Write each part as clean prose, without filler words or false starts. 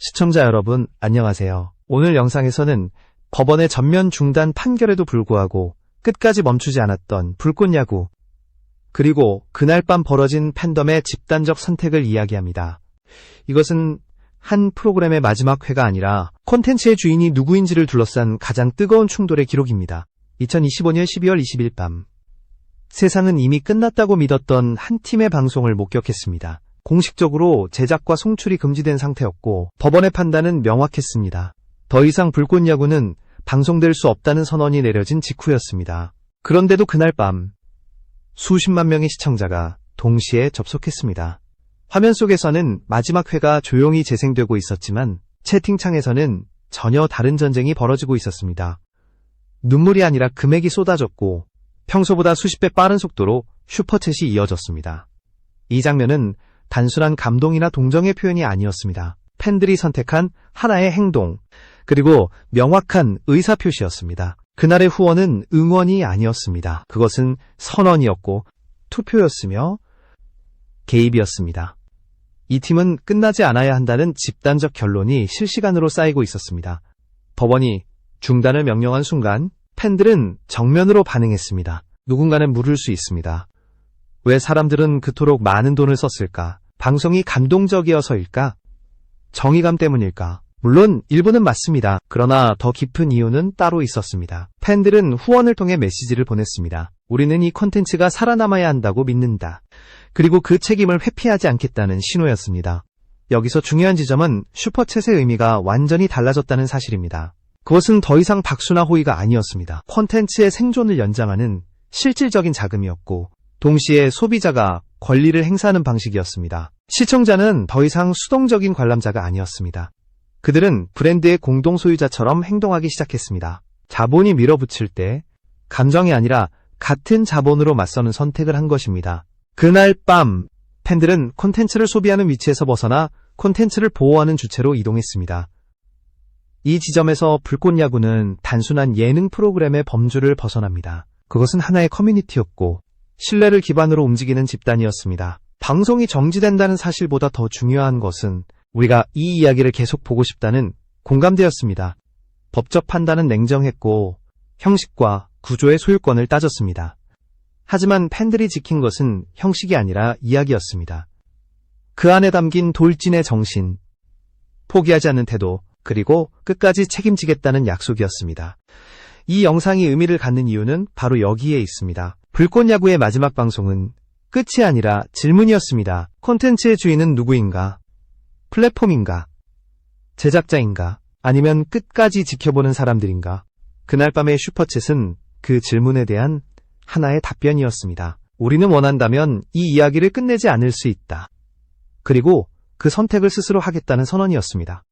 시청자 여러분, 안녕하세요. 오늘 영상에서는 법원의 전면 중단 판결에도 불구하고 끝까지 멈추지 않았던 불꽃야구, 그리고 그날 밤 벌어진 팬덤의 집단적 선택을 이야기합니다. 이것은 한 프로그램의 마지막 회가 아니라 콘텐츠의 주인이 누구인지를 둘러싼 가장 뜨거운 충돌의 기록입니다. 2025년 12월 20일 밤, 세상은 이미 끝났다고 믿었던 한 팀의 방송을 목격했습니다. 공식적으로 제작과 송출이 금지된 상태였고 법원의 판단은 명확했습니다. 더 이상 불꽃야구는 방송될 수 없다는 선언이 내려진 직후였습니다. 그런데도 그날 밤 수십만 명의 시청자가 동시에 접속했습니다. 화면 속에서는 마지막 회가 조용히 재생되고 있었지만 채팅창에서는 전혀 다른 전쟁이 벌어지고 있었습니다. 눈물이 아니라 금액이 쏟아졌고 평소보다 수십 배 빠른 속도로 슈퍼챗이 이어졌습니다. 이 장면은 단순한 감동이나 동정의 표현이 아니었습니다. 팬들이 선택한 하나의 행동, 그리고 명확한 의사표시였습니다. 그날의 후원은 응원이 아니었습니다. 그것은 선언이었고 투표였으며 개입이었습니다. 이 팀은 끝나지 않아야 한다는 집단적 결론이 실시간으로 쌓이고 있었습니다. 법원이 중단을 명령한 순간 팬들은 정면으로 반응했습니다. 누군가는 물을 수 있습니다. 왜 사람들은 그토록 많은 돈을 썼을까? 방송이 감동적이어서일까? 정의감 때문일까? 물론 일부는 맞습니다. 그러나 더 깊은 이유는 따로 있었습니다. 팬들은 후원을 통해 메시지를 보냈습니다. 우리는 이 콘텐츠가 살아남아야 한다고 믿는다. 그리고 그 책임을 회피하지 않겠다는 신호였습니다. 여기서 중요한 지점은 슈퍼챗의 의미가 완전히 달라졌다는 사실입니다. 그것은 더 이상 박수나 호의가 아니었습니다. 콘텐츠의 생존을 연장하는 실질적인 자금이었고 동시에 소비자가 권리를 행사하는 방식이었습니다. 시청자는 더 이상 수동적인 관람자가 아니었습니다. 그들은 브랜드의 공동 소유자처럼 행동하기 시작했습니다. 자본이 밀어붙일 때 감정이 아니라 같은 자본으로 맞서는 선택을 한 것입니다. 그날 밤 팬들은 콘텐츠를 소비하는 위치에서 벗어나 콘텐츠를 보호하는 주체로 이동했습니다. 이 지점에서 불꽃야구는 단순한 예능 프로그램의 범주를 벗어납니다. 그것은 하나의 커뮤니티였고 신뢰를 기반으로 움직이는 집단이었습니다. 방송이 정지된다는 사실보다 더 중요한 것은 우리가 이 이야기를 계속 보고 싶다는 공감대였습니다. 법적 판단은 냉정했고 형식과 구조의 소유권을 따졌습니다. 하지만 팬들이 지킨 것은 형식이 아니라 이야기였습니다. 그 안에 담긴 돌진의 정신, 포기하지 않는 태도, 그리고 끝까지 책임지겠다는 약속이었습니다. 이 영상이 의미를 갖는 이유는 바로 여기에 있습니다. 불꽃야구의 마지막 방송은 끝이 아니라 질문이었습니다. 콘텐츠의 주인은 누구인가? 플랫폼인가? 제작자인가? 아니면 끝까지 지켜보는 사람들인가? 그날 밤의 슈퍼챗은 그 질문에 대한 하나의 답변이었습니다. 우리는 원한다면 이 이야기를 끝내지 않을 수 있다. 그리고 그 선택을 스스로 하겠다는 선언이었습니다.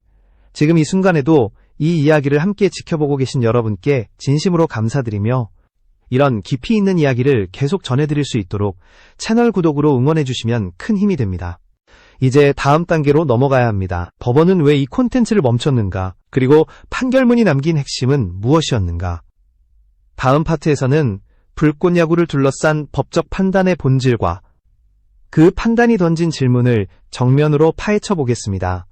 지금 이 순간에도 이 이야기를 함께 지켜보고 계신 여러분께 진심으로 감사드리며 이런 깊이 있는 이야기를 계속 전해드릴 수 있도록 채널 구독으로 응원해주시면 큰 힘이 됩니다. 이제 다음 단계로 넘어가야 합니다. 법원은 왜 이 콘텐츠를 멈췄는가? 그리고 판결문이 남긴 핵심은 무엇이었는가? 다음 파트에서는 불꽃야구를 둘러싼 법적 판단의 본질과 그 판단이 던진 질문을 정면으로 파헤쳐 보겠습니다.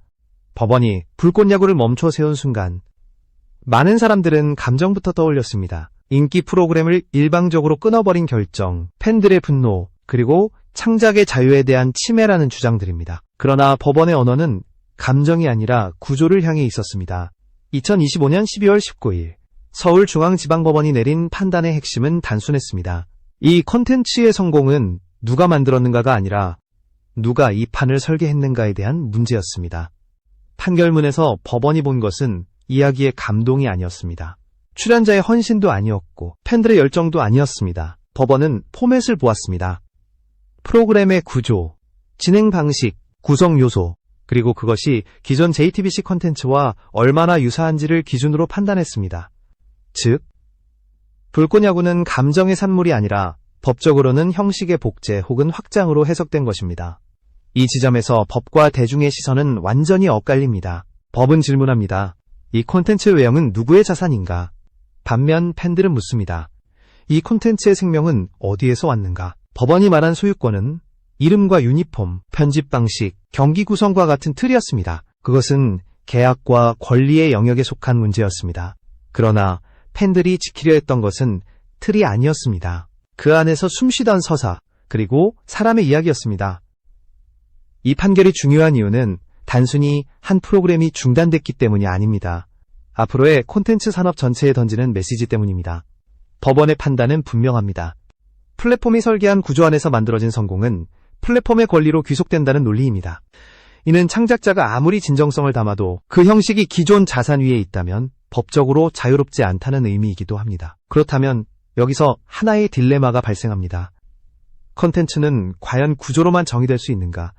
법원이 불꽃야구를 멈춰 세운 순간 많은 사람들은 감정부터 떠올렸습니다. 인기 프로그램을 일방적으로 끊어버린 결정, 팬들의 분노, 그리고 창작의 자유에 대한 침해라는 주장들입니다. 그러나 법원의 언어는 감정이 아니라 구조를 향해 있었습니다. 2025년 12월 19일 서울중앙지방법원이 내린 판단의 핵심은 단순했습니다. 이 콘텐츠의 성공은 누가 만들었는가가 아니라 누가 이 판을 설계했는가에 대한 문제였습니다. 판결문에서 법원이 본 것은 이야기의 감동이 아니었습니다. 출연자의 헌신도 아니었고 팬들의 열정도 아니었습니다. 법원은 포맷을 보았습니다. 프로그램의 구조, 진행 방식, 구성 요소, 그리고 그것이 기존 JTBC 콘텐츠와 얼마나 유사한지를 기준으로 판단했습니다. 즉, 불꽃야구는 감정의 산물이 아니라 법적으로는 형식의 복제 혹은 확장으로 해석된 것입니다. 이 지점에서 법과 대중의 시선은 완전히 엇갈립니다. 법은 질문합니다. 이 콘텐츠 외형은 누구의 자산인가? 반면 팬들은 묻습니다. 이 콘텐츠의 생명은 어디에서 왔는가? 법원이 말한 소유권은 이름과 유니폼, 편집 방식, 경기 구성과 같은 틀이었습니다. 그것은 계약과 권리의 영역에 속한 문제였습니다. 그러나 팬들이 지키려 했던 것은 틀이 아니었습니다. 그 안에서 숨쉬던 서사, 그리고 사람의 이야기였습니다. 이 판결이 중요한 이유는 단순히 한 프로그램이 중단됐기 때문이 아닙니다. 앞으로의 콘텐츠 산업 전체에 던지는 메시지 때문입니다. 법원의 판단은 분명합니다. 플랫폼이 설계한 구조 안에서 만들어진 성공은 플랫폼의 권리로 귀속된다는 논리입니다. 이는 창작자가 아무리 진정성을 담아도 그 형식이 기존 자산 위에 있다면 법적으로 자유롭지 않다는 의미이기도 합니다. 그렇다면 여기서 하나의 딜레마가 발생합니다. 콘텐츠는 과연 구조로만 정의될 수 있는가?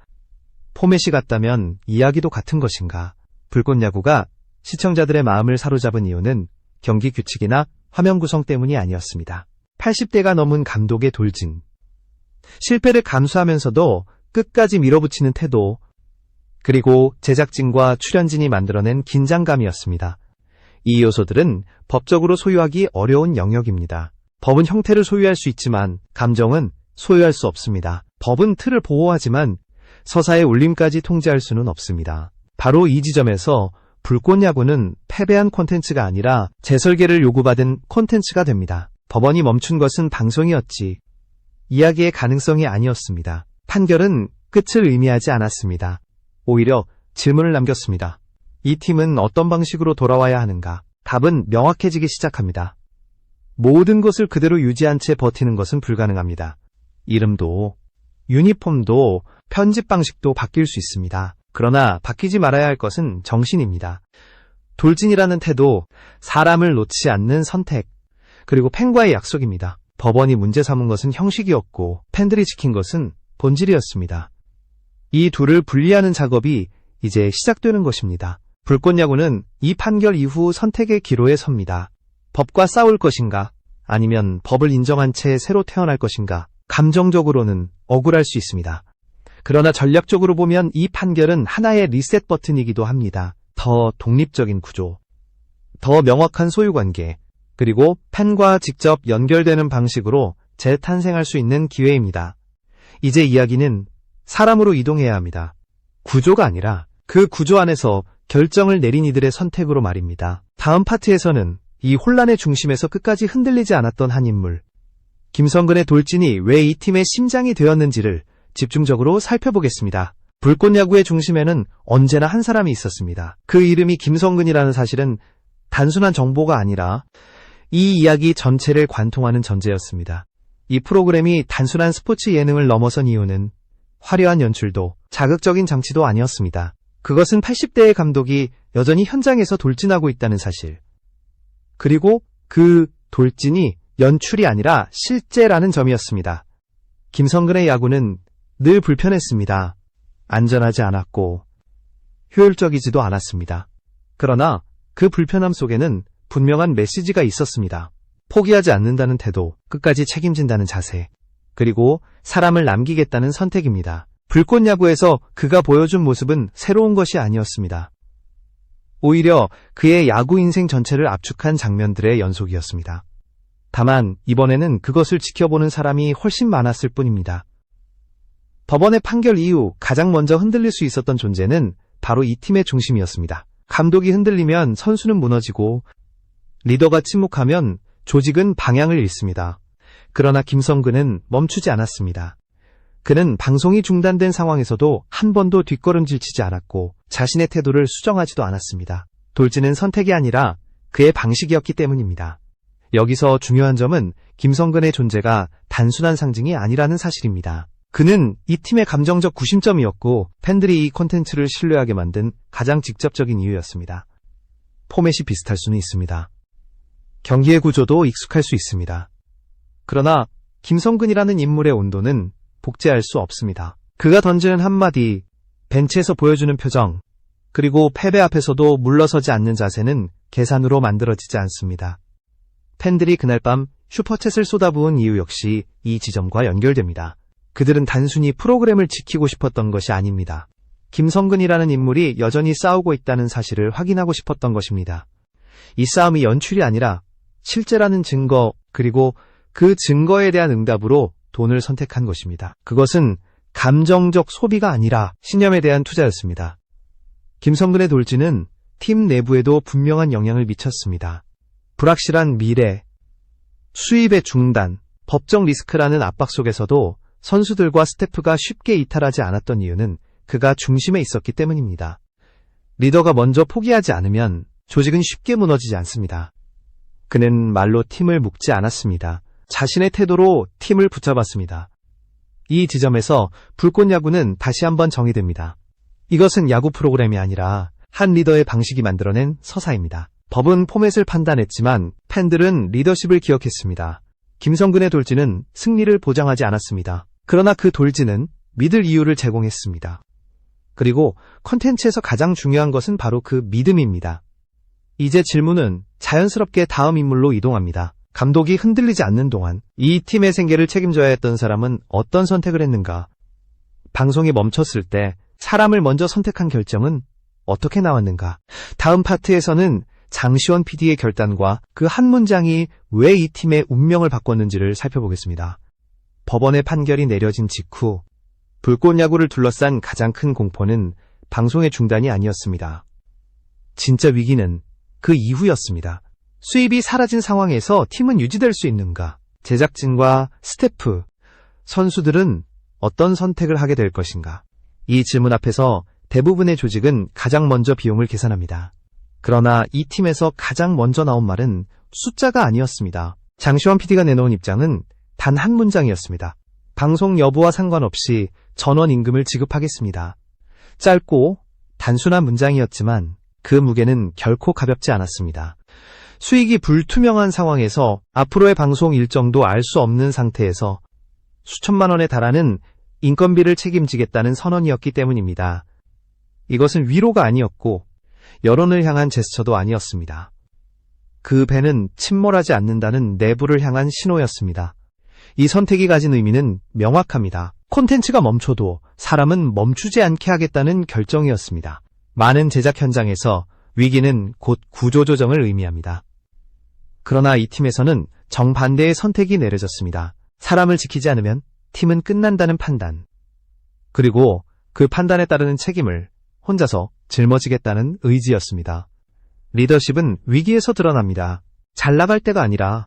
포맷이 같다면 이야기도 같은 것인가? 불꽃야구가 시청자들의 마음을 사로잡은 이유는 경기 규칙이나 화면 구성 때문이 아니었습니다. 80대가 넘은 감독의 돌진, 실패를 감수하면서도 끝까지 밀어붙이는 태도, 그리고 제작진과 출연진이 만들어낸 긴장감이었습니다. 이 요소들은 법적으로 소유하기 어려운 영역입니다. 법은 형태를 소유할 수 있지만 감정은 소유할 수 없습니다. 법은 틀을 보호하지만 서사의 울림까지 통제할 수는 없습니다. 바로 이 지점에서 불꽃야구는 패배한 콘텐츠가 아니라 재설계를 요구받은 콘텐츠가 됩니다. 법원이 멈춘 것은 방송이었지 이야기의 가능성이 아니었습니다. 판결은 끝을 의미하지 않았습니다. 오히려 질문을 남겼습니다. 이 팀은 어떤 방식으로 돌아와야 하는가? 답은 명확해지기 시작합니다. 모든 것을 그대로 유지한 채 버티는 것은 불가능합니다. 이름도, 유니폼도, 편집 방식도 바뀔 수 있습니다. 그러나 바뀌지 말아야 할 것은 정신입니다. 돌진이라는 태도, 사람을 놓지 않는 선택, 그리고 팬과의 약속입니다. 법원이 문제 삼은 것은 형식이었고 팬들이 지킨 것은 본질이었습니다. 이 둘을 분리하는 작업이 이제 시작되는 것입니다. 불꽃야구는 이 판결 이후 선택의 기로에 섭니다. 법과 싸울 것인가? 아니면 법을 인정한 채 새로 태어날 것인가? 감정적으로는 억울할 수 있습니다. 그러나 전략적으로 보면 이 판결은 하나의 리셋 버튼이기도 합니다. 더 독립적인 구조, 더 명확한 소유관계, 그리고 팬과 직접 연결되는 방식으로 재탄생할 수 있는 기회입니다. 이제 이야기는 사람으로 이동해야 합니다. 구조가 아니라 그 구조 안에서 결정을 내린 이들의 선택으로 말입니다. 다음 파트에서는 이 혼란의 중심에서 끝까지 흔들리지 않았던 한 인물, 김성근의 돌진이 왜 이 팀의 심장이 되었는지를 집중적으로 살펴보겠습니다. 불꽃야구의 중심에는 언제나 한 사람이 있었습니다. 그 이름이 김성근이라는 사실은 단순한 정보가 아니라 이 이야기 전체를 관통하는 전제였습니다. 이 프로그램이 단순한 스포츠 예능을 넘어선 이유는 화려한 연출도 자극적인 장치도 아니었습니다. 그것은 80대의 감독이 여전히 현장에서 돌진하고 있다는 사실. 그리고 그 돌진이 연출이 아니라 실제라는 점이었습니다. 김성근의 야구는 늘 불편했습니다. 안전하지 않았고 효율적이지도 않았습니다. 그러나 그 불편함 속에는 분명한 메시지가 있었습니다. 포기하지 않는다는 태도, 끝까지 책임진다는 자세, 그리고 사람을 남기겠다는 선택입니다. 불꽃야구에서 그가 보여준 모습은 새로운 것이 아니었습니다. 오히려 그의 야구 인생 전체를 압축한 장면들의 연속이었습니다. 다만 이번에는 그것을 지켜보는 사람이 훨씬 많았을 뿐입니다. 법원의 판결 이후 가장 먼저 흔들릴 수 있었던 존재는 바로 이 팀의 중심이었습니다. 감독이 흔들리면 선수는 무너지고 리더가 침묵하면 조직은 방향을 잃습니다. 그러나 김성근은 멈추지 않았습니다. 그는 방송이 중단된 상황에서도 한 번도 뒷걸음질 치지 않았고 자신의 태도를 수정하지도 않았습니다. 돌진은 선택이 아니라 그의 방식이었기 때문입니다. 여기서 중요한 점은 김성근의 존재가 단순한 상징이 아니라는 사실입니다. 그는 이 팀의 감정적 구심점이었고 팬들이 이 콘텐츠를 신뢰하게 만든 가장 직접적인 이유였습니다. 포맷이 비슷할 수는 있습니다. 경기의 구조도 익숙할 수 있습니다. 그러나 김성근이라는 인물의 온도는 복제할 수 없습니다. 그가 던지는 한마디, 벤치에서 보여주는 표정, 그리고 패배 앞에서도 물러서지 않는 자세는 계산으로 만들어지지 않습니다. 팬들이 그날 밤 슈퍼챗을 쏟아부은 이유 역시 이 지점과 연결됩니다. 그들은 단순히 프로그램을 지키고 싶었던 것이 아닙니다. 김성근이라는 인물이 여전히 싸우고 있다는 사실을 확인하고 싶었던 것입니다. 이 싸움이 연출이 아니라 실제라는 증거, 그리고 그 증거에 대한 응답으로 돈을 선택한 것입니다. 그것은 감정적 소비가 아니라 신념에 대한 투자였습니다. 김성근의 돌진은 팀 내부에도 분명한 영향을 미쳤습니다. 불확실한 미래, 수입의 중단, 법적 리스크라는 압박 속에서도 선수들과 스태프가 쉽게 이탈하지 않았던 이유는 그가 중심에 있었기 때문입니다. 리더가 먼저 포기하지 않으면 조직은 쉽게 무너지지 않습니다. 그는 말로 팀을 묶지 않았습니다. 자신의 태도로 팀을 붙잡았습니다. 이 지점에서 불꽃야구는 다시 한번 정의됩니다. 이것은 야구 프로그램이 아니라 한 리더의 방식이 만들어낸 서사입니다. 법은 포맷을 판단했지만 팬들은 리더십을 기억했습니다. 김성근의 돌진은 승리를 보장하지 않았습니다. 그러나 그 돌진은 믿을 이유를 제공했습니다. 그리고 콘텐츠에서 가장 중요한 것은 바로 그 믿음입니다. 이제 질문은 자연스럽게 다음 인물로 이동합니다. 감독이 흔들리지 않는 동안 이 팀의 생계를 책임져야 했던 사람은 어떤 선택을 했는가? 방송이 멈췄을 때 사람을 먼저 선택한 결정은 어떻게 나왔는가? 다음 파트에서는 장시원 PD의 결단과 그 한 문장이 왜 이 팀의 운명을 바꿨는지를 살펴보겠습니다. 법원의 판결이 내려진 직후 불꽃야구를 둘러싼 가장 큰 공포는 방송의 중단이 아니었습니다. 진짜 위기는 그 이후였습니다. 수입이 사라진 상황에서 팀은 유지될 수 있는가? 제작진과 스태프, 선수들은 어떤 선택을 하게 될 것인가? 이 질문 앞에서 대부분의 조직은 가장 먼저 비용을 계산합니다. 그러나 이 팀에서 가장 먼저 나온 말은 숫자가 아니었습니다. 장시원 PD가 내놓은 입장은 단 한 문장이었습니다. 방송 여부와 상관없이 전원 임금을 지급하겠습니다. 짧고 단순한 문장이었지만 그 무게는 결코 가볍지 않았습니다. 수익이 불투명한 상황에서 앞으로의 방송 일정도 알 수 없는 상태에서 수천만 원에 달하는 인건비를 책임지겠다는 선언이었기 때문입니다. 이것은 위로가 아니었고 여론을 향한 제스처도 아니었습니다. 그 배는 침몰하지 않는다는 내부를 향한 신호였습니다. 이 선택이 가진 의미는 명확합니다. 콘텐츠가 멈춰도 사람은 멈추지 않게 하겠다는 결정이었습니다. 많은 제작 현장에서 위기는 곧 구조조정을 의미합니다. 그러나 이 팀에서는 정반대의 선택이 내려졌습니다. 사람을 지키지 않으면 팀은 끝난다는 판단. 그리고 그 판단에 따르는 책임을 혼자서 짊어지겠다는 의지였습니다. 리더십은 위기에서 드러납니다. 잘 나갈 때가 아니라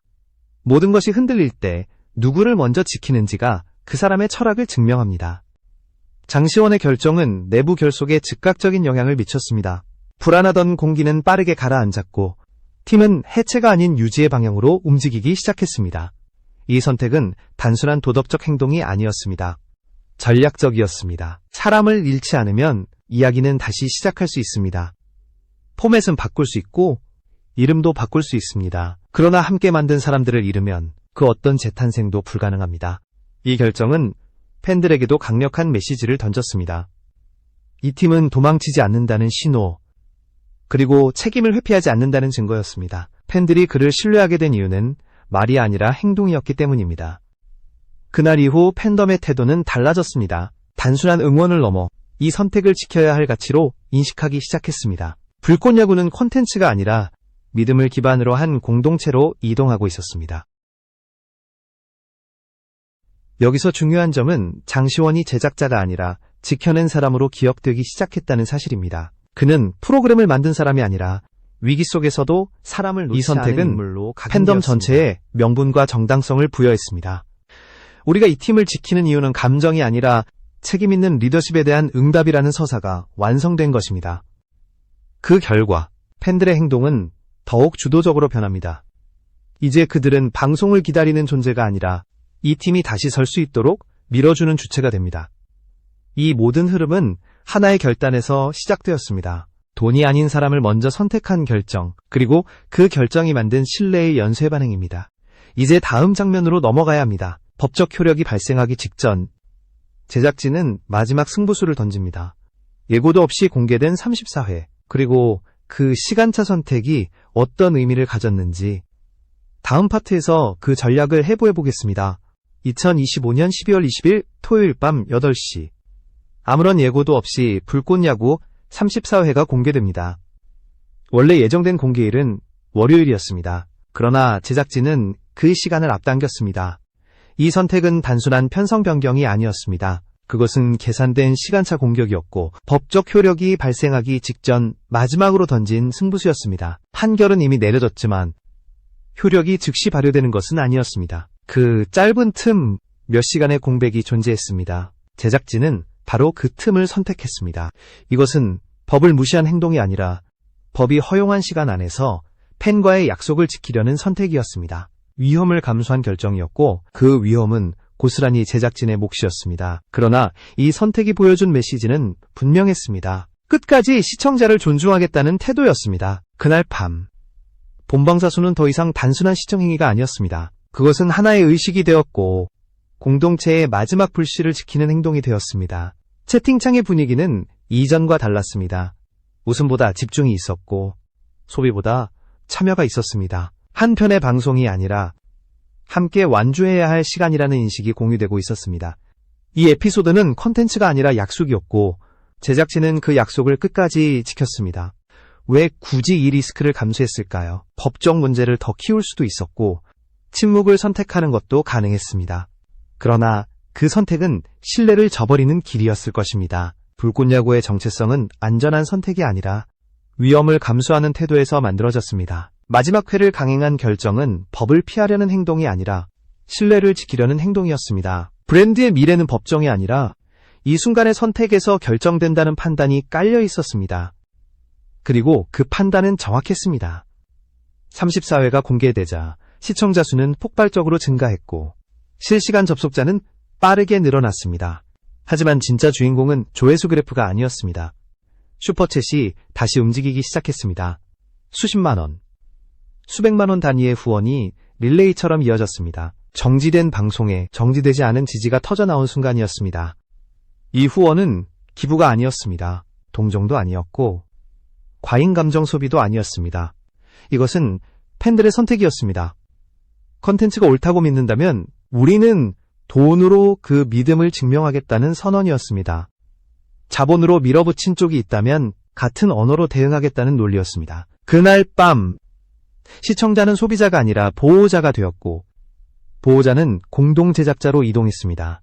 모든 것이 흔들릴 때 누구를 먼저 지키는지가 그 사람의 철학을 증명합니다. 장시원의 결정은 내부 결속에 즉각적인 영향을 미쳤습니다. 불안하던 공기는 빠르게 가라앉았고 팀은 해체가 아닌 유지의 방향으로 움직이기 시작했습니다. 이 선택은 단순한 도덕적 행동이 아니었습니다. 전략적이었습니다. 사람을 잃지 않으면 이야기는 다시 시작할 수 있습니다. 포맷은 바꿀 수 있고 이름도 바꿀 수 있습니다. 그러나 함께 만든 사람들을 잃으면 그 어떤 재탄생도 불가능합니다. 이 결정은 팬들에게도 강력한 메시지를 던졌습니다. 이 팀은 도망치지 않는다는 신호, 그리고 책임을 회피하지 않는다는 증거였습니다. 팬들이 그를 신뢰하게 된 이유는 말이 아니라 행동이었기 때문입니다. 그날 이후 팬덤의 태도는 달라졌습니다. 단순한 응원을 넘어 이 선택을 지켜야 할 가치로 인식하기 시작했습니다. 불꽃야구는 콘텐츠가 아니라 믿음을 기반으로 한 공동체로 이동하고 있었습니다. 여기서 중요한 점은 장시원이 제작자가 아니라 지켜낸 사람으로 기억되기 시작했다는 사실입니다. 그는 프로그램을 만든 사람이 아니라 위기 속에서도 사람을 놓지 않은 인물로 팬덤 전체에 명분과 정당성을 부여했습니다. 우리가 이 팀을 지키는 이유는 감정이 아니라 책임 있는 리더십에 대한 응답이라는 서사가 완성된 것입니다. 그 결과 팬들의 행동은 더욱 주도적으로 변합니다. 이제 그들은 방송을 기다리는 존재가 아니라 이 팀이 다시 설 수 있도록 밀어주는 주체가 됩니다. 이 모든 흐름은 하나의 결단에서 시작되었습니다. 돈이 아닌 사람을 먼저 선택한 결정, 그리고 그 결정이 만든 신뢰의 연쇄 반응입니다. 이제 다음 장면으로 넘어가야 합니다. 법적 효력이 발생하기 직전 제작진은 마지막 승부수를 던집니다. 예고도 없이 공개된 34회, 그리고 그 시간차 선택이 어떤 의미를 가졌는지 다음 파트에서 그 전략을 해부해 보겠습니다. 2025년 12월 20일 토요일 밤 8시 아무런 예고도 없이 불꽃야구 34회가 공개됩니다. 원래 예정된 공개일은 월요일이었습니다. 그러나 제작진은 그 시간을 앞당겼습니다. 이 선택은 단순한 편성 변경이 아니었습니다. 그것은 계산된 시간차 공격이었고 법적 효력이 발생하기 직전 마지막으로 던진 승부수였습니다. 판결은 이미 내려졌지만 효력이 즉시 발효되는 것은 아니었습니다. 그 짧은 틈 몇 시간의 공백이 존재했습니다. 제작진은 바로 그 틈을 선택했습니다. 이것은 법을 무시한 행동이 아니라 법이 허용한 시간 안에서 팬과의 약속을 지키려는 선택이었습니다. 위험을 감수한 결정이었고 그 위험은 고스란히 제작진의 몫이었습니다. 그러나 이 선택이 보여준 메시지는 분명했습니다. 끝까지 시청자를 존중하겠다는 태도였습니다. 그날 밤 본방사수는 더 이상 단순한 시청행위가 아니었습니다. 그것은 하나의 의식이 되었고 공동체의 마지막 불씨를 지키는 행동이 되었습니다. 채팅창의 분위기는 이전과 달랐습니다. 웃음보다 집중이 있었고 소비보다 참여가 있었습니다. 한 편의 방송이 아니라 함께 완주해야 할 시간이라는 인식이 공유되고 있었습니다. 이 에피소드는 콘텐츠가 아니라 약속이었고 제작진은 그 약속을 끝까지 지켰습니다. 왜 굳이 이 리스크를 감수했을까요? 법적 문제를 더 키울 수도 있었고 침묵을 선택하는 것도 가능했습니다. 그러나 그 선택은 신뢰를 저버리는 길이었을 것입니다. 불꽃야구의 정체성은 안전한 선택이 아니라 위험을 감수하는 태도에서 만들어졌습니다. 마지막 회를 강행한 결정은 법을 피하려는 행동이 아니라 신뢰를 지키려는 행동이었습니다. 브랜드의 미래는 법정이 아니라 이 순간의 선택에서 결정된다는 판단이 깔려 있었습니다. 그리고 그 판단은 정확했습니다. 34회가 공개되자 시청자 수는 폭발적으로 증가했고 실시간 접속자는 빠르게 늘어났습니다. 하지만 진짜 주인공은 조회수 그래프가 아니었습니다. 슈퍼챗이 다시 움직이기 시작했습니다. 수십만 원, 수백만 원 단위의 후원이 릴레이처럼 이어졌습니다. 정지된 방송에 정지되지 않은 지지가 터져나온 순간이었습니다. 이 후원은 기부가 아니었습니다. 동정도 아니었고 과잉 감정 소비도 아니었습니다. 이것은 팬들의 선택이었습니다. 컨텐츠가 옳다고 믿는다면 우리는 돈으로 그 믿음을 증명하겠다는 선언이었습니다. 자본으로 밀어붙인 쪽이 있다면 같은 언어로 대응하겠다는 논리였습니다. 그날 밤 시청자는 소비자가 아니라 보호자가 되었고 보호자는 공동 제작자로 이동했습니다.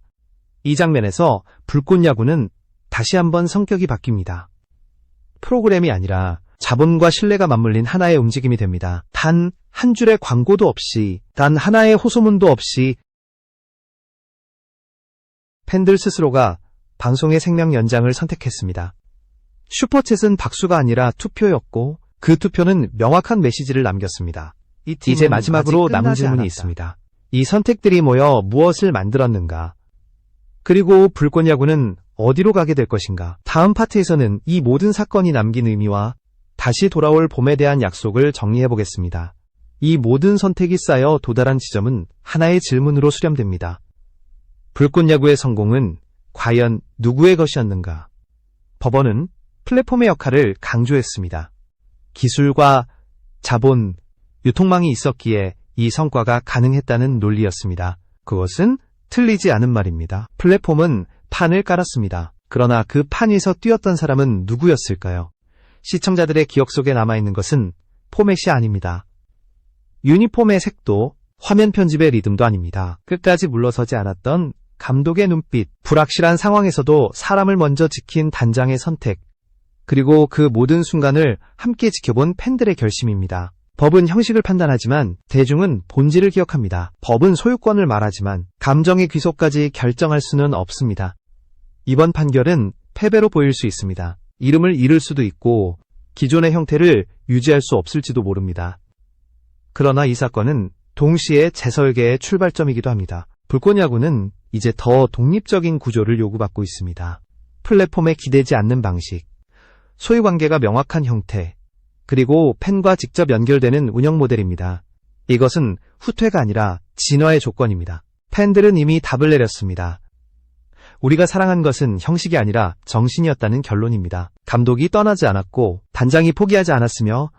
이 장면에서 불꽃야구는 다시 한번 성격이 바뀝니다. 프로그램이 아니라 자본과 신뢰가 맞물린 하나의 움직임이 됩니다. 단 한 줄의 광고도 없이, 단 하나의 호소문도 없이 팬들 스스로가 방송의 생명 연장을 선택했습니다. 슈퍼챗은 박수가 아니라 투표였고 그 투표는 명확한 메시지를 남겼습니다. 이제 마지막으로 남은 질문이 있습니다. 이 선택들이 모여 무엇을 만들었는가? 그리고 불꽃야구는 어디로 가게 될 것인가? 다음 파트에서는 이 모든 사건이 남긴 의미와 다시 돌아올 봄에 대한 약속을 정리해보겠습니다. 이 모든 선택이 쌓여 도달한 지점은 하나의 질문으로 수렴됩니다. 불꽃야구의 성공은 과연 누구의 것이었는가? 법원은 플랫폼의 역할을 강조했습니다. 기술과 자본, 유통망이 있었기에 이 성과가 가능했다는 논리였습니다. 그것은 틀리지 않은 말입니다. 플랫폼은 판을 깔았습니다. 그러나 그 판 위에서 뛰었던 사람은 누구였을까요? 시청자들의 기억 속에 남아있는 것은 포맷이 아닙니다. 유니폼의 색도 화면 편집의 리듬도 아닙니다. 끝까지 물러서지 않았던 감독의 눈빛, 불확실한 상황에서도 사람을 먼저 지킨 단장의 선택, 그리고 그 모든 순간을 함께 지켜본 팬들의 결심입니다. 법은 형식을 판단하지만 대중은 본질을 기억합니다. 법은 소유권을 말하지만 감정의 귀속까지 결정할 수는 없습니다. 이번 판결은 패배로 보일 수 있습니다. 이름을 잃을 수도 있고 기존의 형태를 유지할 수 없을지도 모릅니다. 그러나 이 사건은 동시에 재설계의 출발점이기도 합니다. 불꽃야구는 이제 더 독립적인 구조를 요구받고 있습니다. 플랫폼에 기대지 않는 방식, 소유관계가 명확한 형태, 그리고 팬과 직접 연결되는 운영 모델입니다. 이것은 후퇴가 아니라 진화의 조건입니다. 팬들은 이미 답을 내렸습니다. 우리가 사랑한 것은 형식이 아니라 정신이었다는 결론입니다. 감독이 떠나지 않았고 단장이 포기하지 않았으며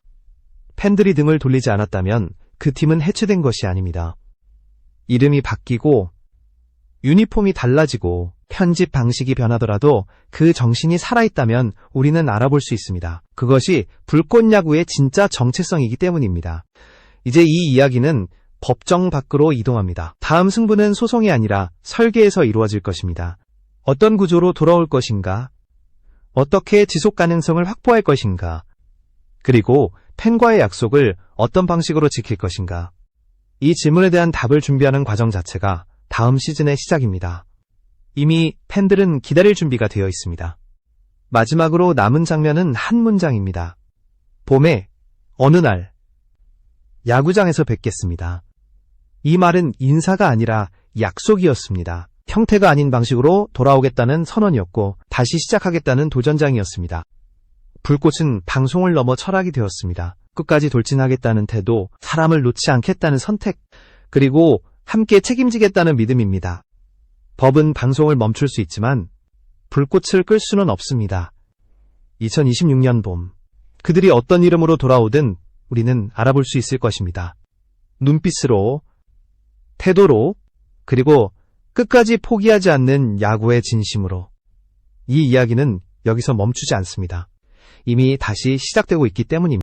팬들이 등을 돌리지 않았다면 그 팀은 해체된 것이 아닙니다. 이름이 바뀌고 유니폼이 달라지고 편집 방식이 변하더라도 그 정신이 살아있다면 우리는 알아볼 수 있습니다. 그것이 불꽃야구의 진짜 정체성이기 때문입니다. 이제 이 이야기는 법정 밖으로 이동합니다. 다음 승부는 소송이 아니라 설계에서 이루어질 것입니다. 어떤 구조로 돌아올 것인가? 어떻게 지속 가능성을 확보할 것인가? 그리고 팬과의 약속을 어떤 방식으로 지킬 것인가? 이 질문에 대한 답을 준비하는 과정 자체가 다음 시즌의 시작입니다. 이미 팬들은 기다릴 준비가 되어 있습니다. 마지막으로 남은 장면은 한 문장입니다. 봄에 어느 날 야구장에서 뵙겠습니다. 이 말은 인사가 아니라 약속이었습니다. 형태가 아닌 방식으로 돌아오겠다는 선언이었고 다시 시작하겠다는 도전장이었습니다. 불꽃은 방송을 넘어 철학이 되었습니다. 끝까지 돌진하겠다는 태도, 사람을 놓지 않겠다는 선택, 그리고 함께 책임지겠다는 믿음입니다. 법은 방송을 멈출 수 있지만 불꽃을 끌 수는 없습니다. 2026년 봄, 그들이 어떤 이름으로 돌아오든 우리는 알아볼 수 있을 것입니다. 눈빛으로, 태도로, 그리고 끝까지 포기하지 않는 야구의 진심으로. 이 이야기는 여기서 멈추지 않습니다. 이미 다시 시작되고 있기 때문입니다.